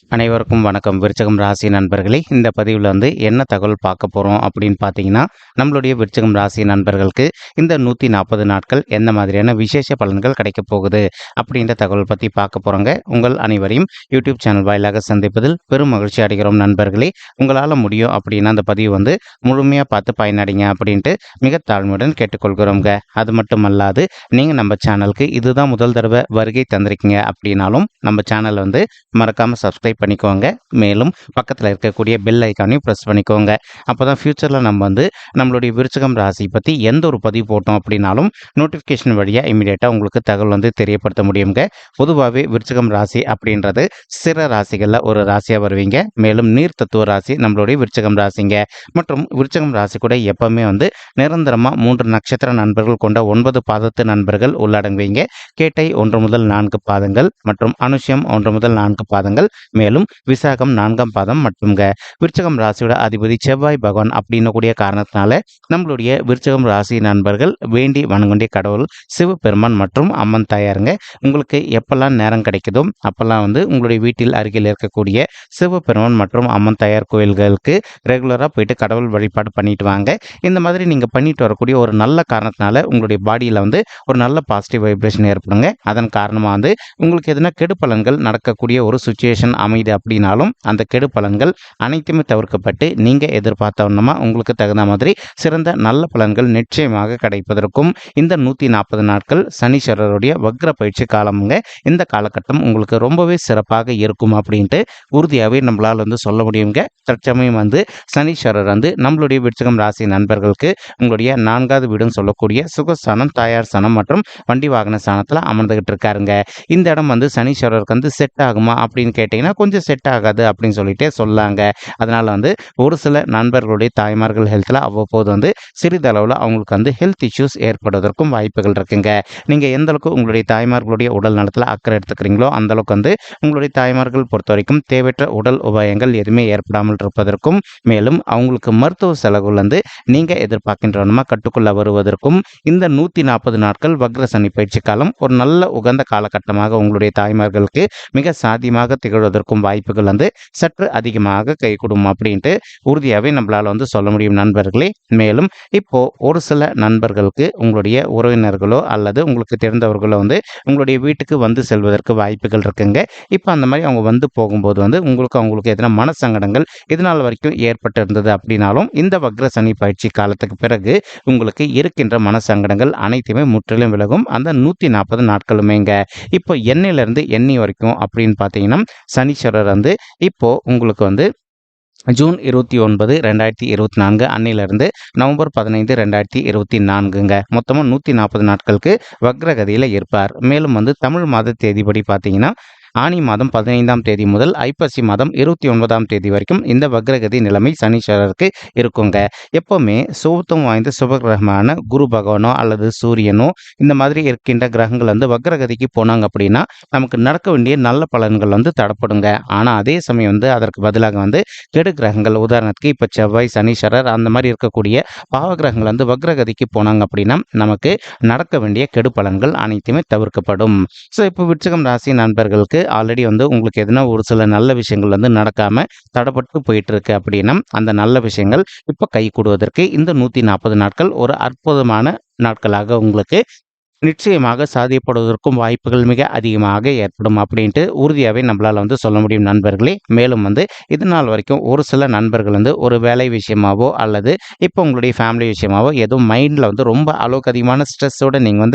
அனைவருக்கும் வணக்கம். விருச்சகம் ராசி நண்பர்களே, இந்த பதிவில் என்ன தகவல் பார்க்க போகிறோம் அப்படின்னு பார்த்தீங்கன்னா, நம்மளுடைய விருச்சகம் ராசி நண்பர்களுக்கு இந்த 140 நாட்கள் எந்த மாதிரியான விசேஷ பலன்கள் கிடைக்க போகுது அப்படின்ற தகவல் பற்றி பார்க்க போகிறோங்க. உங்கள் அனைவரையும் யூடியூப் சேனல் வாயிலாக சந்திப்பதில் பெரும் மகிழ்ச்சி அடைகிறோம் நண்பர்களே. உங்களால் முடியும் அப்படின்னா அந்த பதிவு முழுமையாக பார்த்து பயனடைங்க அப்படின்ட்டு மிக தாழ்மையுடன் கேட்டுக்கொள்கிறோங்க. அது மட்டும் அல்லாது நீங்கள் நம்ம சேனலுக்கு இதுதான் முதல் தடவை வருகை தந்திருக்கீங்க அப்படின்னாலும் நம்ம சேனல் மறக்காமல் சப்ஸ்கிரைப் பண்ணிக்கோங்க. மேலும் பக்கத்தில் இருக்கக்கூடிய பெல் ஐக்கானையும் ப்ரெஸ் பண்ணிக்கோங்க. அப்போ தான் ஃப்யூச்சரில் நம்ம நம்மளுடைய விருச்சகம் ராசி பற்றி எந்த ஒரு பதிவு போட்டோம் அப்படின்னாலும் நோட்டிஃபிகேஷன் வழியாக இமீடியட்டாக உங்களுக்கு தகவல் தெரியப்படுத்த முடியுங்க. பொதுவாகவே விருச்சகம் ராசி அப்படின்றது சிற ராசிகளில் ஒரு ராசியாக வருவீங்க. மேலும் நீர் தத்துவ ராசி நம்மளுடைய விருச்சகம் ராசிங்க. மற்றும் விருச்சகம் ராசி கூட எப்பவுமே நிரந்தரமாக 3 நட்சத்திர நண்பர்கள் கொண்ட 9 பாதத்து நண்பர்கள் உள்ளடங்குவீங்க. கேட்டை 1 முதல் 4 பாதங்கள் மற்றும் அனுஷம் 1 முதல் 4 பாதங்கள், மேலும் விசாகம் 4ஆம் பாதம் மட்டும்ங்க. விருச்சகம் ராசியோட அதிபதி செவ்வாய் பகவான் அப்படின்னு கூடிய காரணத்தினால நம்மளுடைய விருச்சகம் ராசி நண்பர்கள் வேண்டி வணங்குண்டிய கடவுள் சிவபெருமான் மற்றும் அம்மன் தாயாருங்க. உங்களுக்கு எப்பெல்லாம் நேரம் கிடைக்குதோ அப்பெல்லாம் உங்களுடைய வீட்டில் அருகில் இருக்கக்கூடிய சிவபெருமான் மற்றும் அம்மன் தாயார் கோயில்களுக்கு ரெகுலராக போயிட்டு கடவுள் வழிபாடு பண்ணிட்டு வாங்க. இந்த மாதிரி நீங்கள் பண்ணிட்டு வரக்கூடிய ஒரு நல்ல காரணத்தினால உங்களுடைய பாடியில் ஒரு நல்ல பாசிட்டிவ் வைப்ரேஷன் ஏற்படுங்க. அதன் காரணமாக உங்களுக்கு எதனா கெடு பலன்கள் நடக்கக்கூடிய ஒரு சுச்சுவேஷன் அமைது அப்படின்னாலும் அந்த கெடு பலன்கள் அனைத்துமே தவிர்க்கப்பட்டு நீங்கள் எதிர்பார்த்தவண்ணமா உங்களுக்கு தகுந்த மாதிரி சிறந்த நல்ல பலன்கள் நிச்சயமாக கிடைப்பதற்கும் இந்த 140 நாட்கள் சனீஸ்வரருடைய வக்ர பயிற்சி காலமுங்க. இந்த காலகட்டம் உங்களுக்கு ரொம்பவே சிறப்பாக இருக்கும் அப்படின்ட்டு உறுதியாகவே நம்மளால் சொல்ல முடியுங்க. தற்சமயம் சனீஸ்வரர் நம்மளுடைய விருச்சிகம் ராசி நண்பர்களுக்கு உங்களுடைய 4வது வீடுன்னு சொல்லக்கூடிய சுகஸ்தானம், தாயார் ஸ்தானம் மற்றும் வண்டி வாகன ஸ்தானத்தில் அமர்ந்துகிட்டு இருக்காருங்க. இந்த இடம் சனீஸ்வரருக்கு செட் ஆகுமா அப்படின்னு கேட்டிங்கன்னா கொஞ்சம் செட் ஆகாது அப்படின்னு சொல்லிட்டே சொல்லாங்க. அதனால் ஒரு சில நண்பர்களுடைய தாய்மார்கள் ஹெல்த்தில் அவ்வப்போது சிறிதளவில் அவங்களுக்கு ஹெல்த் இஷ்யூஸ் ஏற்படுவதற்கும் வாய்ப்புகள் இருக்குங்க. நீங்கள் எந்த அளவுக்கு உங்களுடைய தாய்மார்களுடைய உடல் நலத்தில் அக்கறை எடுத்துக்கிறீங்களோ அந்தளவுக்கு உங்களுடைய தாய்மார்கள் பொறுத்த வரைக்கும் தேவையற்ற உடல் உபாயங்கள் எதுவுமே ஏற்படாமல் இருப்பதற்கும், மேலும் அவங்களுக்கு மருத்துவ செலவுகள் நீங்கள் எதிர்பார்க்கின்றனமா கட்டுக்குள்ள வருவதற்கும் இந்த 140 நாட்கள் வக்ர சனி பயிற்சி காலம் ஒரு நல்ல உகந்த காலகட்டமாக உங்களுடைய தாய்மார்களுக்கு மிக சாத்தியமாக திகழ்வதற்கும் வாய்ப்புகள் சற்று அதிகமாக கைகூடும் அப்படின்ட்டு உறுதியாகவே நம்மளால் சொல்ல முடியும் நண்பர்களே. மேலும் இப்போ ஒரு சில நண்பர்களுக்கு உங்களுடைய உறவினர்களோ அல்லது உங்களுக்கு தெரிந்தவர்களோ உங்களுடைய வீட்டுக்கு செல்வதற்கு வாய்ப்புகள் இருக்குங்க. இப்போ அந்த மாதிரி அவங்க போகும்போது அவங்களுக்கு எதனா மனசங்கடங்கள் இதனால் வரைக்கும் ஏற்பட்டு இருந்தது அப்படின்னாலும் இந்த வக்ர சனி பயிற்சி காலத்துக்கு பிறகு உங்களுக்கு இருக்கின்ற மனசங்கடங்கள் அனைத்துமே முற்றிலும் விலகும். அந்த 140 நாட்களுமேங்க. இப்போ எண்ணிலிருந்து எண்ணி வரைக்கும் அப்படின்னு பார்த்தீங்கன்னா சனீஸ்வரர் இப்போ உங்களுக்கு ஜூன் 29, 2024 அன்னிலிருந்து நவம்பர் 15, 2024ங்க. மொத்தமாக 140 நாட்களுக்கு வக்ரகதியில் இருப்பார். மேலும் தமிழ் மாத தேதிப்படி பார்த்தீங்கன்னா ஆனி மாதம் 15ஆம் தேதி முதல் ஐப்பசி மாதம் 29ஆம் தேதி வரைக்கும் இந்த வக்ரகதி நிலைமை சனீஸ்வரருக்கு இருக்குங்க. எப்பவுமே சுபத்துவம் வாய்ந்த சுப கிரகமான குரு பகவானோ அல்லது சூரியனோ இந்த மாதிரி இருக்கின்ற கிரகங்கள் வக்ரகதிக்கு போனாங்க அப்படின்னா நமக்கு நடக்க வேண்டிய நல்ல பலன்கள் தடப்படுங்க. ஆனால் அதே சமயம் அதற்கு பதிலாக கெடு கிரகங்கள், உதாரணத்துக்கு இப்போ செவ்வாய், சனீஸ்வரர் அந்த மாதிரி இருக்கக்கூடிய பாவ கிரகங்கள் வக்ரகதிக்கு போனாங்க அப்படின்னா நமக்கு நடக்க வேண்டிய கெடு பலன்கள் அனைத்துமே தவிர்க்கப்படும். ஸோ இப்போ விருச்சிகம் ராசி நண்பர்களுக்கு ஆல்ரெடி உங்களுக்கு எதுனா ஒரு சில நல்ல விஷயங்கள் நடக்காம தடப்பட்டு போயிட்டு இருக்கு அப்படின்னா அந்த நல்ல விஷயங்கள் இப்ப கை கூடுவதற்கு இந்த 140 நாட்கள் ஒரு அற்புதமான நாட்களாக உங்களுக்கு நிச்சயமாக சாதியப்படுவதற்கும் வாய்ப்புகள் மிக அதிகமாக ஏற்படும் அப்படின்ட்டு உறுதியாகவே நம்மளால் சொல்ல முடியும் நண்பர்களே. மேலும் இது நாள் வரைக்கும் ஒரு சில நண்பர்கள் ஒரு வேலை விஷயமாவோ அல்லது இப்போ உங்களுடைய ஃபேமிலி விஷயமாவோ ஏதோ மைண்டில் ரொம்ப அளவுக்கு அதிகமான ஸ்ட்ரெஸ்ஸோடு நீங்கள்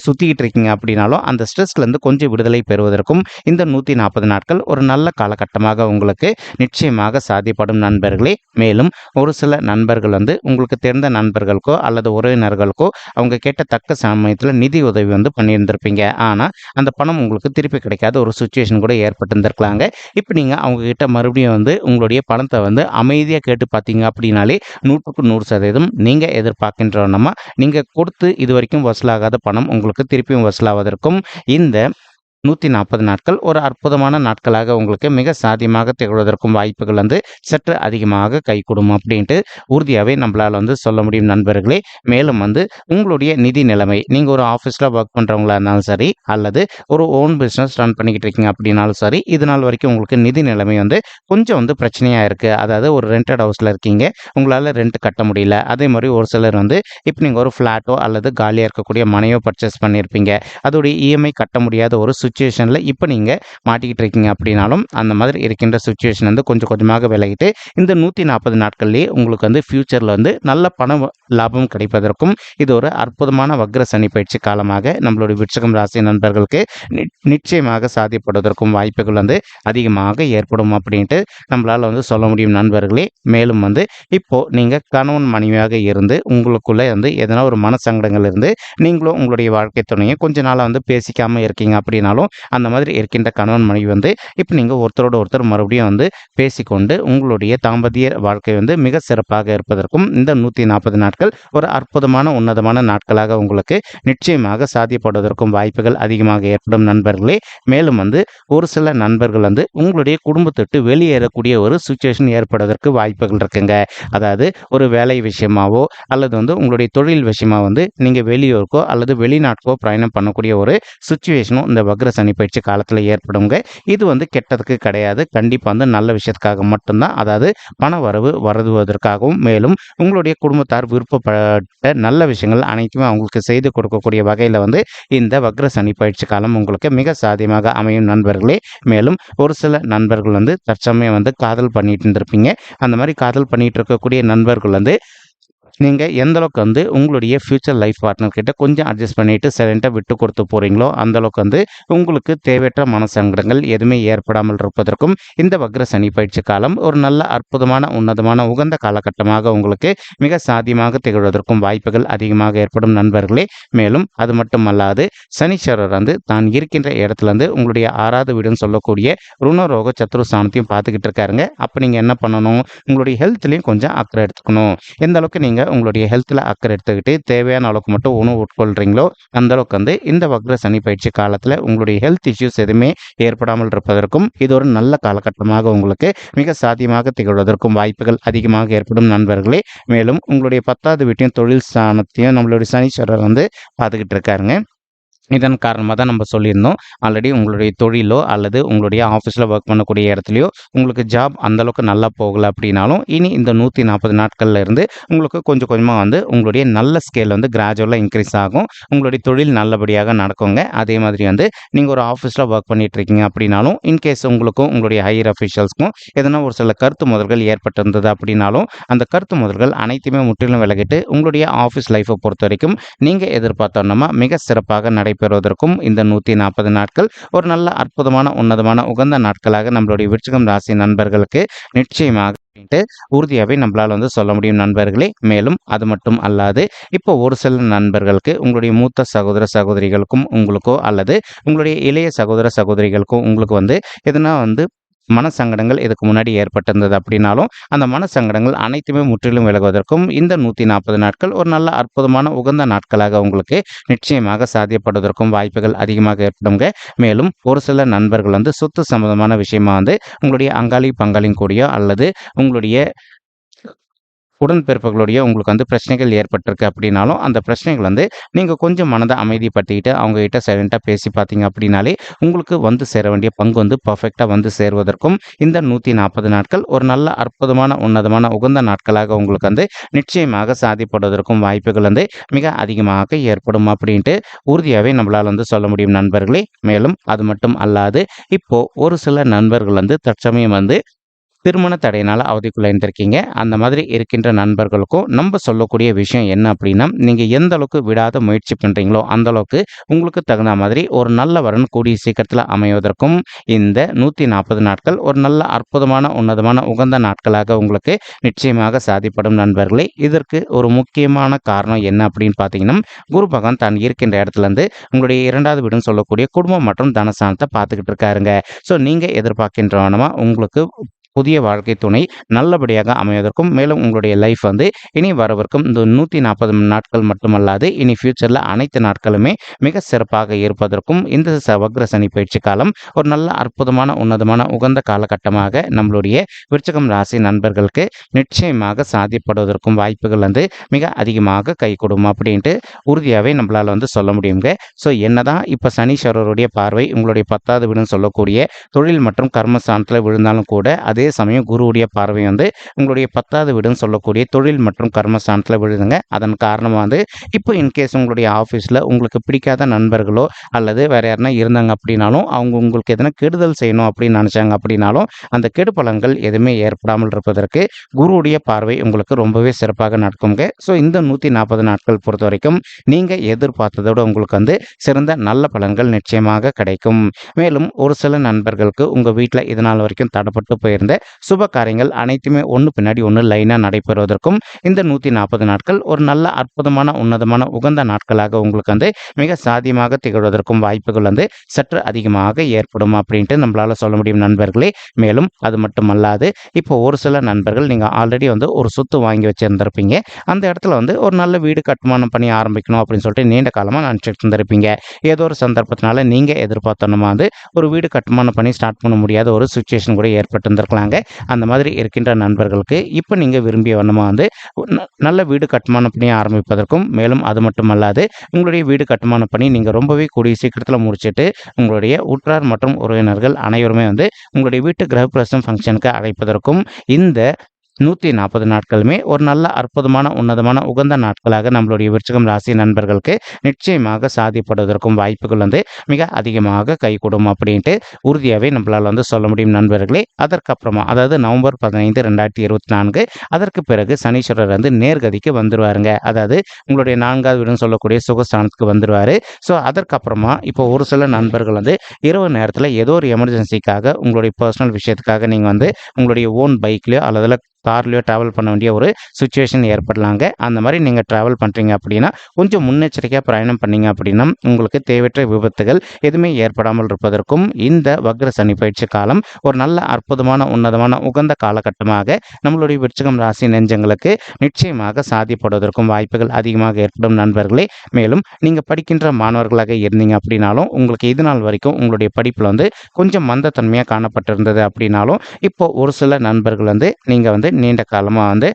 சுற்றிக்கிட்டு இருக்கீங்க அப்படின்னாலும் அந்த ஸ்ட்ரெஸ்லேருந்து கொஞ்சம் விடுதலை பெறுவதற்கும் இந்த 140 நாட்கள் ஒரு நல்ல காலகட்டமாக உங்களுக்கு நிச்சயமாக சாத்தியப்படும் நண்பர்களே. மேலும் ஒரு சில நண்பர்கள் உங்களுக்கு தெரிந்த நண்பர்களுக்கோ அல்லது உறவினர்களுக்கோ அவங்க கேட்ட தக்க சமயத்தில் நிதி உதவி பண்ணியிருந்திருப்பீங்க. ஆனால் அந்த பணம் உங்களுக்கு திருப்பி கிடைக்காத ஒரு சுச்சுவேஷன் கூட ஏற்பட்டிருந்திருக்கலாங்க. இப்போ நீங்கள் அவங்கக்கிட்ட மறுபடியும் உங்களுடைய பணத்தை அமைதியாக கேட்டு பார்த்தீங்க அப்படின்னாலே 100க்கு 100% நீங்கள் எதிர்பார்க்கின்றோன்னா நீங்கள் கொடுத்து இது வரைக்கும் வசூலாகாத பணம் உங்களுக்கு திருப்பியும் வசூலாவதற்கும் இந்த 140 நாட்கள் ஒரு அற்புதமான நாட்களாக உங்களுக்கு மிக சாத்தியமாக திகழ்வதற்கும் வாய்ப்புகள் வந்து சற்று அதிகமாக கைகூடும் அப்படின்ட்டு உறுதியாகவே நம்மளால் வந்து சொல்ல முடியும் நண்பர்களே. மேலும் வந்து உங்களுடைய நிதி நிலைமை, நீங்கள் ஒரு ஆஃபீஸில் ஒர்க் பண்ணுறவங்களா இருந்தாலும் சரி, அல்லது ஒரு ஓன் பிஸ்னஸ் ரன் பண்ணிக்கிட்டு இருக்கீங்க அப்படின்னாலும் சரி, இது நாள் வரைக்கும் உங்களுக்கு நிதி நிலைமை வந்து கொஞ்சம் வந்து பிரச்சனையாக இருக்குது. அதாவது ஒரு ரெண்டட் ஹவுஸில் இருக்கீங்க, உங்களால் ரெண்ட் கட்ட முடியல. அதே மாதிரி ஒரு சிலர் வந்து இப்போ நீங்கள் ஒரு ஃப்ளாட்டோ அல்லது காலியாக இருக்கக்கூடிய மனையோ பர்ச்சேஸ் பண்ணியிருப்பீங்க, அதோடைய இஎம்ஐ கட்ட முடியாத ஒரு சுச்சுவேஷனில் இப்போ நீங்கள் மாட்டிக்கிட்டு இருக்கீங்க அப்படின்னாலும், அந்த மாதிரி இருக்கின்ற சுச்சுவேஷன் வந்து கொஞ்சம் கொஞ்சமாக விலகிட்டு இந்த 140 நாட்கள்லேயே உங்களுக்கு வந்து ஃப்யூச்சரில் வந்து நல்ல பண லாபம் கிடைப்பதற்கும் இது ஒரு அற்புதமான வக்ர சனி பயிற்சி காலமாக நம்மளுடைய விருச்சிகம் ராசி நண்பர்களுக்கு நிச்சயமாக சாத்தியப்படுவதற்கும் வாய்ப்புகள் வந்து அதிகமாக ஏற்படும் அப்படின்ட்டு நம்மளால் வந்து சொல்ல முடியும் நண்பர்களே. மேலும் வந்து இப்போ நீங்கள் கணவன் மனைவியாக இருந்து உங்களுக்குள்ளே வந்து எதனா ஒரு மனசங்கடங்கள் இருந்து நீங்களும் உங்களுடைய வாழ்க்கை துணையை கொஞ்ச நாளாக வந்து பேசிக்காமல் இருக்கீங்க அப்படின்னாலும், அந்த மாதிரி இருக்கின்ற கணவன் மனைவி வந்து இப்போ நீங்கள் ஒருத்தரோட ஒருத்தர் மறுபடியும் வந்து பேசிக்கொண்டு உங்களுடைய தாம்பத்திய வாழ்க்கை வந்து மிக சிறப்பாக இருப்பதற்கும் இந்த 140 நாட்கள் ஒரு அற்புதமான உன்னதமான நாட்களாக உங்களுக்கு நிச்சயமாக சாத்தியப்படுவதற்கும் வாய்ப்புகள் அதிகமாக ஏற்படும் நண்பர்களே. மேலும் வந்து ஒரு சில நண்பர்கள் வந்து உங்களுடைய குடும்பத்தை விட்டு வெளியேறக்கூடிய ஒரு சுச்சுவேஷன் ஏற்படுவதற்கு வாய்ப்புகள் இருக்குங்க. அதாவது ஒரு வேலை விஷயமாவோ அல்லது வந்து உங்களுடைய தொழில் விஷயமா வந்து நீங்கள் வெளியூருக்கோ அல்லது வெளிநாட்டுக்கோ பிரயாணம் பண்ணக்கூடிய ஒரு சுச்சுவேஷனும் இந்த வக்ர சனி பயிற்சி காலத்தில் ஏற்படுங்க. இது வந்து கெட்டதுக்கு கிடையாது, கண்டிப்பாக வந்து நல்ல விஷயத்துக்காக மட்டும்தான். அதாவது பண வரவு வருவதற்காகவும், மேலும் உங்களுடைய குடும்பத்தார் விருப்பப்பட்ட நல்ல விஷயங்கள் அனைத்துமே அவங்களுக்கு செய்து கொடுக்கக்கூடிய வகையில் வந்து இந்த வக்ர சனி பயிற்சி காலம் உங்களுக்கு மிக சாத்தியமாக அமையும் நண்பர்களே. மேலும் ஒரு சில நண்பர்கள் வந்து தற்சமயம் வந்து காதல் பண்ணிட்டு இருந்திருப்பீங்க. அந்த மாதிரி காதல் பண்ணிட்டு இருக்கக்கூடிய நண்பர்கள் வந்து நீங்கள் எந்த அளவுக்கு வந்து உங்களுடைய ஃப்யூச்சர் லைஃப் பார்ட்னர் கிட்ட கொஞ்சம் அட்ஜஸ்ட் பண்ணிட்டு சைலண்டாக விட்டு கொடுத்து போகிறீங்களோ, அந்த அளவுக்கு வந்து உங்களுக்கு தேவையற்ற மனசங்கடங்கள் எதுவுமே ஏற்படாமல் இருப்பதற்கும் இந்த வக்ர சனி பயிற்சி காலம் ஒரு நல்ல அற்புதமான உன்னதமான உகந்த காலகட்டமாக உங்களுக்கு மிக சாத்தியமாக திகழ்வதற்கும் வாய்ப்புகள் அதிகமாக ஏற்படும் நண்பர்களே. மேலும் அது மட்டுமல்லாது சனீஸ்வரர் வந்து தான் இருக்கின்ற இடத்துல இருந்து உங்களுடைய 6வது வீடுன்னு சொல்லக்கூடிய ருணரோக சத்ரு ஸ்தானத்தையும் பார்த்துக்கிட்டு இருக்காருங்க. அப்போ நீங்கள் என்ன பண்ணணும், உங்களுடைய ஹெல்த்லேயும் கொஞ்சம் அக்கறை எடுத்துக்கணும். எந்த அளவுக்கு நீங்கள் உங்களுடைய ஹெல்த்தில் அக்கறை எடுத்துக்கிட்டு தேவையான அளவுக்கு மட்டும் உணவு உட்கொள்கிறீங்களோ, அந்த அளவுக்கு வந்து இந்த வக்ர சனி பயிற்சி காலத்தில் உங்களுடைய ஹெல்த் இஷ்யூஸ் எதுவுமே ஏற்படாமல் இருப்பதற்கும் இது ஒரு நல்ல காலகட்டமாக உங்களுக்கு மிக சாத்தியமாக திகழ்வதற்கும் வாய்ப்புகள் அதிகமாக ஏற்படும் நண்பர்களே. மேலும் உங்களுடைய 10வது வீட்டையும் தொழில் ஸ்தானத்தையும் நம்மளுடைய சனீஸ்வரர் வந்து பார்த்துக்கிட்டு இருக்காருங்க. இதன் காரணமாக தான் நம்ம சொல்லியிருந்தோம், ஆல்ரெடி உங்களுடைய தொழிலோ அல்லது உங்களுடைய ஆஃபீஸில் ஒர்க் பண்ணக்கூடிய இடத்துலையோ உங்களுக்கு ஜாப் அந்தளவுக்கு நல்லா போகலை அப்படின்னாலும், இனி இந்த 140 நாட்களில் இருந்து உங்களுக்கு கொஞ்சம் கொஞ்சமாக வந்து உங்களுடைய நல்ல ஸ்கேல் வந்து கிராஜுவலாக இன்க்ரீஸ் ஆகும். உங்களுடைய தொழில் நல்லபடியாக நடக்குங்க. அதே மாதிரி வந்து நீங்கள் ஒரு ஆஃபீஸில் ஒர்க் பண்ணிட்டு இருக்கீங்க அப்படின்னாலும், இன்கேஸ் உங்களுக்கும் உங்களுடைய ஹையர் அஃபிஷியல்ஸ்க்கும் எதனா ஒரு சில கருத்து மோதல்கள் ஏற்பட்டிருந்தது அப்படின்னாலும், அந்த கருத்து மோதல்கள் அனைத்துமே முற்றிலும் விலகிட்டு உங்களுடைய ஆஃபீஸ் லைஃப்பை பொறுத்த வரைக்கும் நீங்கள் எதிர்பார்த்தோன்னா மிக சிறப்பாக பெறுவதற்கும் இந்த 140 நாட்கள் ஒரு நல்ல அற்புதமான உன்னதமான உகந்த நாட்களாக நம்மளுடைய விருச்சிகம் ராசி நண்பர்களுக்கு நிச்சயமாக உறுதியாகவே நம்மளால் வந்து சொல்ல முடியும் நண்பர்களே. மேலும் அது மட்டும் அல்லாது இப்போ ஒரு சில நண்பர்களுக்கு உங்களுடைய மூத்த சகோதர சகோதரிகளுக்கும் உங்களுக்கோ அல்லது உங்களுடைய இளைய சகோதர சகோதரிகளுக்கும் உங்களுக்கு வந்து எதனா வந்து மனசங்கடங்கள் இதுக்கு முன்னாடி ஏற்பட்டிருந்தது அப்படின்னாலும், அந்த மனசங்கடங்கள் அனைத்துமே முற்றிலும் விலகுவதற்கும் இந்த 140 நாட்கள் ஒரு நல்ல அற்புதமான உகந்த நாட்களாக உங்களுக்கு நிச்சயமாக சாத்தியப்படுவதற்கும் வாய்ப்புகள் அதிகமாக ஏற்படுங்க. மேலும் ஒரு சில நண்பர்கள் வந்து சொத்து சம்பந்தமான விஷயமா வந்து உங்களுடைய அங்காளி பங்காளியும் கூடயோ அல்லது உங்களுடைய உடன்பிறப்புகளுடைய உங்களுக்கு வந்து பிரச்சனைகள் ஏற்பட்டிருக்கு அப்படின்னாலும், அந்த பிரச்சனைகள் வந்து நீங்கள் கொஞ்சம் மனதை அமைதிப்படுத்திக்கிட்டு அவங்ககிட்ட சைலண்டாக பேசி பார்த்தீங்க அப்படின்னாலே உங்களுக்கு வந்து சேர வேண்டிய பங்கு வந்து பர்ஃபெக்டாக வந்து சேருவதற்கும் இந்த 140 நாட்கள் ஒரு நல்ல அற்புதமான உன்னதமான உகந்த நாட்களாக உங்களுக்கு வந்து நிச்சயமாக சாதிப்படுவதற்கும் வாய்ப்புகள் வந்து மிக அதிகமாக ஏற்படும் அப்படின்ட்டு உறுதியாகவே நம்மளால் வந்து சொல்ல முடியும் நண்பர்களே. மேலும் அது மட்டும் அல்லாது இப்போ ஒரு சில நண்பர்கள் வந்து தற்சமயம் வந்து திருமண தடையினால் அவதிக்குள்ள இருந்திருக்கீங்க. அந்த மாதிரி இருக்கின்ற நண்பர்களுக்கும் நம்ம சொல்லக்கூடிய விஷயம் என்ன அப்படின்னா, நீங்கள் எந்த அளவுக்கு விடாத முயற்சி பண்ணுறீங்களோ அந்த அளவுக்கு உங்களுக்கு தகுந்த மாதிரி ஒரு நல்ல வரன் கூடிய சீக்கிரத்தில் அமைவதற்கும் இந்த 140 நாட்கள் ஒரு நல்ல அற்புதமான உன்னதமான உகந்த நாட்களாக உங்களுக்கு நிச்சயமாக சாதிப்படும் நண்பர்களே. இதற்கு ஒரு முக்கியமான காரணம் என்ன அப்படின்னு பார்த்தீங்கன்னா, குரு பகவான் தான் இருக்கின்ற இடத்துலேருந்து உங்களுடைய 2வது வீடுன்னு சொல்லக்கூடிய குடும்பம் மற்றும் தனஸ்தானத்தை பார்த்துக்கிட்டு இருக்காருங்க. ஸோ நீங்கள் எதிர்பார்க்கின்றவனமா உங்களுக்கு புதிய வாழ்க்கை துணை நல்லபடியாக அமைவதற்கும், மேலும் உங்களுடைய லைஃப் வந்து இனி வரவிருக்கும் இந்த 140 நாட்கள் மட்டுமல்லாது, இனி ஃபியூச்சர்ல அனைத்து நாட்களுமே மிக சிறப்பாக இருப்பதற்கும் இந்த வக்ர சனி பயிற்சி காலம் ஒரு நல்ல அற்புதமான, உன்னதமான, உகந்த காலகட்டமாக நம்மளுடைய விருச்சிகம் ராசி நண்பர்களுக்கு நிச்சயமாக சாத்தியப்படுவதற்கும் வாய்ப்புகள் வந்து மிக அதிகமாக கைகூடும் அப்படின்ட்டு உறுதியாகவே நம்மளால வந்து சொல்ல முடியுங்க. ஸோ என்னதான் இப்போ சனீஸ்வரருடைய பார்வை உங்களுடைய 10வது வீடுன்னு சொல்லக்கூடிய தொழில் மற்றும் கர்மஸ்தானத்தில் விழுந்தாலும் கூட, அதே சமயம் குருவுடைய பார்வை வந்து உங்களுடைய 10வது வீடுன்னு சொல்லக்கூடிய தொழில் மற்றும் கர்மஸ்தானத்தில் விழுதுங்க. அதன் காரணமாக வந்து இப்போ இன்கேஸ் உங்களுடைய ஆஃபீஸில் உங்களுக்கு பிடிக்காத நண்பர்களோ அல்லது வேற யாருனா இருந்தாங்க அப்படின்னாலும், அவங்க உங்களுக்கு எதனா கெடுதல் செய்யணும் அப்படின்னு நினச்சாங்க அப்படின்னாலும், அந்த கெடு பலன்கள் எதுவுமே ஏற்படாமல் இருப்பதற்கு குருவுடைய பார்வை உங்களுக்கு ரொம்பவே சிறப்பாக நடக்குங்க. ஸோ இந்த 140 நாட்கள் பொறுத்த வரைக்கும் நீங்கள் எதிர்பார்த்ததோடு உங்களுக்கு வந்து சிறந்த நல்ல பலன்கள் நிச்சயமாக கிடைக்கும். மேலும் ஒரு சில நண்பர்களுக்கு உங்கள் வீட்டில் இதனால் வரைக்கும் தடைப்பட்டு போயிருந்த சுப காரியங்கள் அனைத்துமே ஒன்று பின்னாடி ஒன்று லைனாக நடைபெறுவதற்கும் இந்த 140 நாட்கள் ஒரு நல்ல அற்புதமான, உன்னதமான, உகந்த நாட்களாக உங்களுக்கு வந்து மிக சாத்தியமாக திகழ்வதற்கும் வாய்ப்புகள் வந்து சற்று அதிகமாக ஏற்படும் அப்படின்ட்டு நம்மளால சொல்ல முடியும் நண்பர்களே. மேலும் அது மட்டுமல்லாது, இப்போ ஒரு சில நண்பர்கள் நீங்கள் ஆல்ரெடி வந்து ஒரு சொத்து வாங்கி வச்சிருந்திருப்பீங்க. அந்த இடத்துல வந்து ஒரு நல்ல வீடு கட்டுமானம் பண்ணி ஆரம்பிக்கணும் அப்படின்னு சொல்லிட்டு நீண்ட காலமாக நினச்சிட்டு இருந்திருப்பீங்க. ஏதோ ஒரு சந்தர்ப்பத்தினால நீங்கள் எதிர்பார்த்தோன்னா வந்து ஒரு வீடு கட்டுமானம் பண்ணி ஸ்டார்ட் பண்ண முடியாத ஒரு சுச்சுவேஷன் கூட ஏற்பட்டு இருந்திருக்கலாங்க. அந்த மாதிரி இருக்கின்ற நண்பர்களுக்கு இப்போ நீங்கள் விரும்பிய வண்ணமாக வந்து நல்ல வீடு கட்டுமானம் பண்ணி ஆரம்பிப்பதற்கும், மேலும் அது மட்டுமல்லாது உங்களுடைய வீடு கட்டுமான பணி நீங்கள் ரொம்பவே கூடிய சீக்கிரத்தில் முடிச்சுட்டு உங்களுடைய உற்றார் மற்றும் உறவினர்கள் அனைவருமே வந்து உங்களுடைய வீட்டு கிரகப்பிரவேசம் ஃபங்க்ஷனுக்கு அழைப்பதற்கும் இந்த 140 நாட்களுமே ஒரு நல்ல அற்புதமான, உன்னதமான, உகந்த நாட்களாக நம்மளுடைய விருச்சிகம் ராசி நண்பர்களுக்கு நிச்சயமாக சாதிப்படுவதற்கும் வாய்ப்புகள் வந்து மிக அதிகமாக கைகூடும் அப்படின்ட்டு உறுதியாகவே நம்மளால் வந்து சொல்ல முடியும் நண்பர்களே. அதற்கப்புறமா அதாவது நவம்பர் 15, 2024 அதற்கு பிறகு சனீஸ்வரர் வந்து நேர்கதிக்கு வந்துருவாருங்க. அதாவது உங்களுடைய 4வது வீடுன்னு சொல்லக்கூடிய சுகஸ்தானத்துக்கு வந்துருவாரு. ஸோ அதற்கப்புறமா இப்போ ஒரு சில நண்பர்கள் வந்து இரவு நேரத்தில் ஏதோ ஒரு எமர்ஜென்சிக்காக உங்களுடைய பர்சனல் விஷயத்துக்காக நீங்கள் வந்து உங்களுடைய ஓன் பைக்லையோ அல்லது கார்லையோ ட்ராவல் பண்ண வேண்டிய ஒரு சுச்சுவேஷன் ஏற்படலாங்க. அந்த மாதிரி நீங்கள் ட்ராவல் பண்ணுறீங்க அப்படின்னா கொஞ்சம் முன்னெச்சரிக்கையாக பிரயாணம் பண்ணீங்க அப்படின்னா உங்களுக்கு தேவையற்ற விபத்துகள் எதுவுமே ஏற்படாமல் இருப்பதற்கும் இந்த வக்ர சனி பயிற்சி காலம் ஒரு நல்ல அற்புதமான, உன்னதமான, உகந்த காலகட்டமாக நம்மளுடைய விருச்சிகம் ராசி நெஞ்சங்களுக்கு நிச்சயமாக சாத்தியப்படுவதற்கும் வாய்ப்புகள் அதிகமாக ஏற்படும் நண்பர்களே. மேலும் நீங்கள் படிக்கின்ற மாணவர்களாக இருந்தீங்க அப்படின்னாலும் உங்களுக்கு இது நாள் வரைக்கும் உங்களுடைய படிப்பில் வந்து கொஞ்சம் மந்தத்தன்மையாக காணப்பட்டிருந்தது அப்படின்னாலும், இப்போ ஒரு சில நண்பர்கள் வந்து நீங்கள் வந்து நீண்ட காலமாக வந்து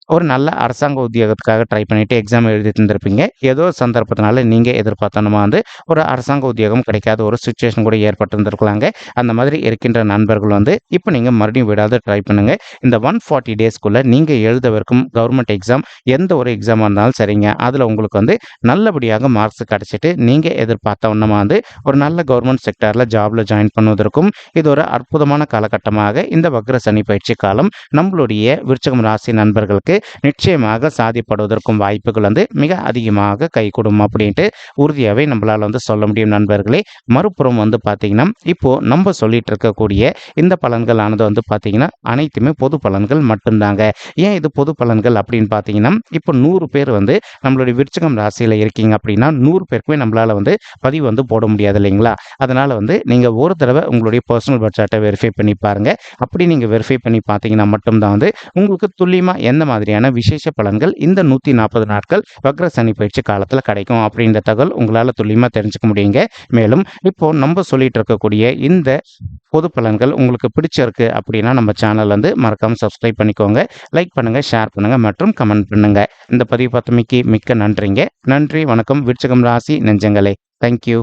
ஒரு நல்ல அரசாங்க உத்தியோகத்துக்காக ட்ரை பண்ணிட்டு எக்ஸாம் எழுதிட்டு இருந்திருப்பீங்க. ஏதோ சந்தர்ப்பத்தினால நீங்கள் எதிர்பார்த்தனமா வந்து ஒரு அரசாங்க உத்தியோகம் கிடைக்காத ஒரு சுச்சுவேஷன் கூட ஏற்பட்டிருந்திருக்கலாங்க. அந்த மாதிரி இருக்கின்ற நண்பர்கள் வந்து இப்போ நீங்கள் மறுபடியும் விடாத ட்ரை பண்ணுங்க. இந்த 140 டேஸ்க்குள்ள நீங்கள் எழுதவிருக்கும் கவர்மெண்ட் எக்ஸாம் எந்த ஒரு எக்ஸாமாக இருந்தாலும் சரிங்க, அதில் உங்களுக்கு வந்து நல்லபடியாக மார்க்ஸ் கிடைச்சிட்டு நீங்கள் எதிர்பார்த்த ஒன்றமா வந்து ஒரு நல்ல கவர்மெண்ட் செக்டாரில் ஜாபில் ஜாயின் பண்ணுவதற்கும் இது ஒரு அற்புதமான காலகட்டமாக இந்த வக்ர சனி பயிற்சி காலம் நம்மளுடைய விருச்சிகம் ராசி நண்பர்களுக்கு நிச்சயமாக சாதிப்படுவதற்கும் வாய்ப்புகள் வந்து மிக அதிகமாக கைகூடும் அப்படின்ட்டு உறுதியாகவே நம்மளால் வந்து சொல்ல முடியும் நண்பர்களே. மறுபுறம் வந்து பார்த்தீங்கன்னா இப்போ நம்ம சொல்லிட்டு இருக்கக்கூடிய இந்த பலன்கள் ஆனது வந்து பார்த்தீங்கன்னா அனைத்துமே பொது பலன்கள் மட்டும்தாங்க. ஏன் இது பொது பலன்கள் அப்படின்னு பார்த்தீங்கன்னா, இப்போ 100 பேர் வந்து நம்மளுடைய விருச்சிகம் ராசியில் இருக்கீங்க அப்படின்னா 100 பேருக்குமே நம்மளால வந்து பதிவு வந்து போட முடியாது இல்லைங்களா? அதனால வந்து நீங்கள் ஒரு தடவை உங்களுடைய பர்சனல் பட்ஜெட்டை வெரிஃபை பண்ணி பாருங்க. அப்படி நீங்கள் வெரிஃபை பண்ணி பார்த்தீங்கன்னா மட்டும்தான் வந்து உங்களுக்கு துல்லியமாக எந்த மாதிரியான விசேஷ பலன்கள் இந்த 140 நாட்கள் வக்ர சனி பயிற்சி காலத்தில் கிடைக்கும் அப்படின்ற தகவல் உங்களால் துல்லியமாக தெரிஞ்சுக்க முடியுங்க. மேலும் இப்போ நம்ம சொல்லிட்டு இருக்கக்கூடிய இந்த பொது பலன்கள் உங்களுக்கு பிடிச்சிருக்கு அப்படின்னா நம்ம சேனல் வந்து மறக்காம சப்ஸ்கிரைப் பண்ணிக்கோங்க. லைக் பண்ணுங்க, ஷேர் பண்ணுங்க மற்றும் கமெண்ட் பண்ணுங்க. இந்த பதிவு பார்த்தமைக்கு மிக்க நன்றிங்க. நன்றி, வணக்கம் விருச்சிகம் ராசி நெஞ்சங்களே. தேங்க்யூ.